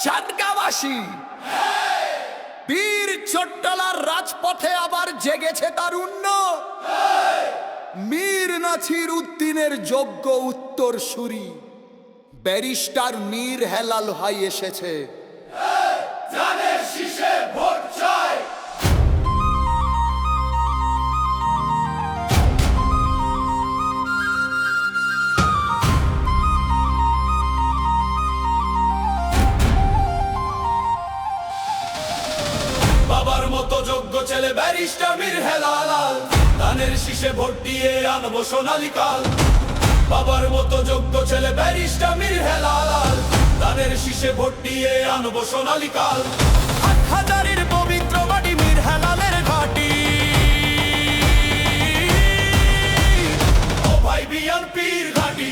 চাঁদগাঁওবাসী। বীর চট্টলার রাজপথে আবার জেগেছে তারুণ্য। মীর নাছির উদ্দিনের যোগ্য উত্তরসূরি ব্যারিস্টার মীর হেলাল ভাই এসেছে। ধানের শীষে ভোট চাই। বাবার মতো যোগ্য ছেলে ব্যারিস্টার মীর হেলাল, ধানের শীষে ভোট দিয়ে আনবো সোনালী কাল। বাবার মতো যোগ্য ছেলে ব্যারিস্টার মীর হেলাল, ধানের শীষে ভোট দিয়ে আনবো সোনালী কাল। হাটহাজারীর পবিত্র মাটি মীর হেলালের ঘাটি। ও ভাই বিএনপির ঘাটি।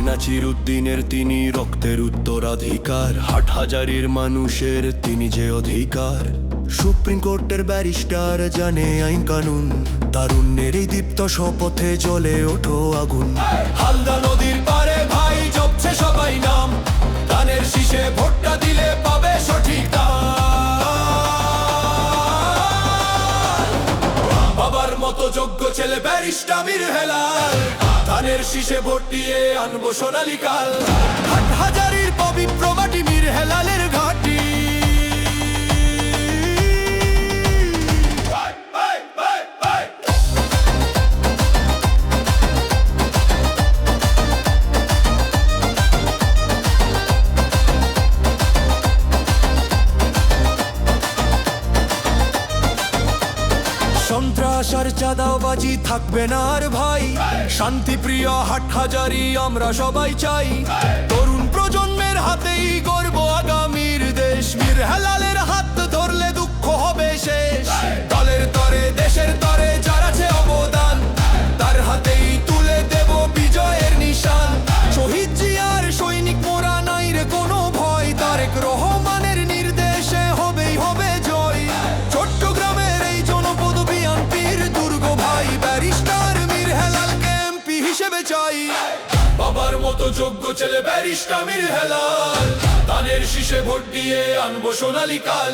নাছির উদ্দিনের তিনি রক্তের উত্তরাধিকার, হাটহাজারীর মানুষের তিনি যে অধিকার। সুপ্রিম কোর্টের ব্যারিস্টার জানে আইন কানুন, তারুণ্যের এই দীপ্ত শপথে জ্বলে ওঠো আগুন। হালদা নদীর পারে ভাই জপছে সবাই নাম, ধানের শীষে ভোটটা দিলে পাবে সঠিক দাম। বাবার মতো যোগ্য ছেলে ব্যারিস্টার মীর হেলাল, ধানের শীষে ভোট দিয়ে আনবো সোনালী কাল। হাটহাজারীর পবিত্র মাটি মীর হেলালের ঘাটি। সন্ত্রাস আর চাঁদাবাজি থাকবে না আর ভাই, শান্তিপ্রিয় হাটহাজারী আমরা সবাই চাই। তরুণ প্রজন্মের হাতেই গর্ব আগামীর দেশ, মীর হেলালের হাত ধরলে দুঃখ হবে শেষ। দলের তরে দেশের তরে যার আছে অবদান, তার হাতেই তুলে দেব বিজয়ের নিশান। শহীদ জিয়ার সৈনিক মোরা নাই রে কোনো ভয়, তারেক রহমানের নির্দেশে হবেই হবে জয়। চট্টগ্রামের এই জনপদ বিএনপির দুর্গ ভাই, ব্যারিস্টার মীর হেলালকে এমপি হিসেবে চাই। বাবার মতো যোগ্য ছেলে ব্যারিস্টার মীর হেলাল, ধানের শীষে ভোট দিয়ে আনবো সোনালী কাল।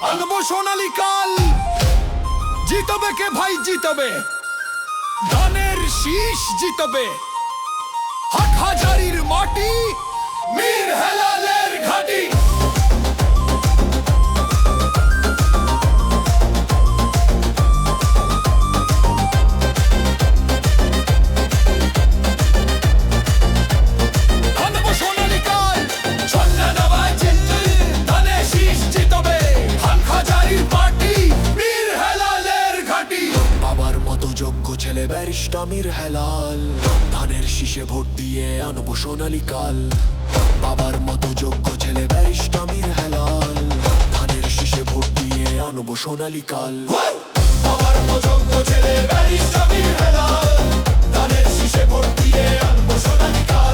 আনবো সোনালী কাল। জিতবে কে ভাই জিতবে, ধানের শীষ জিতবে। হাটহাজারীর মাটি মীর হেলালের ঘাটি। ছেলে ব্যারিস্টার মীর হেলাল, ধানের শীষে ভোট দিয়ে আনবো সোনালী কাল। বাবার মতো যোগ্য ছেলে ব্যারিস্টার মীর হেলাল, ধানের শীষে ভোট দিয়ে আনবো সোনালী কাল। বাবার মতো যোগ্য ছেলে ব্যারিস্টার মীর হেলাল, ধানের শীষে ভোট দিয়ে আনবো সোনালী কাল।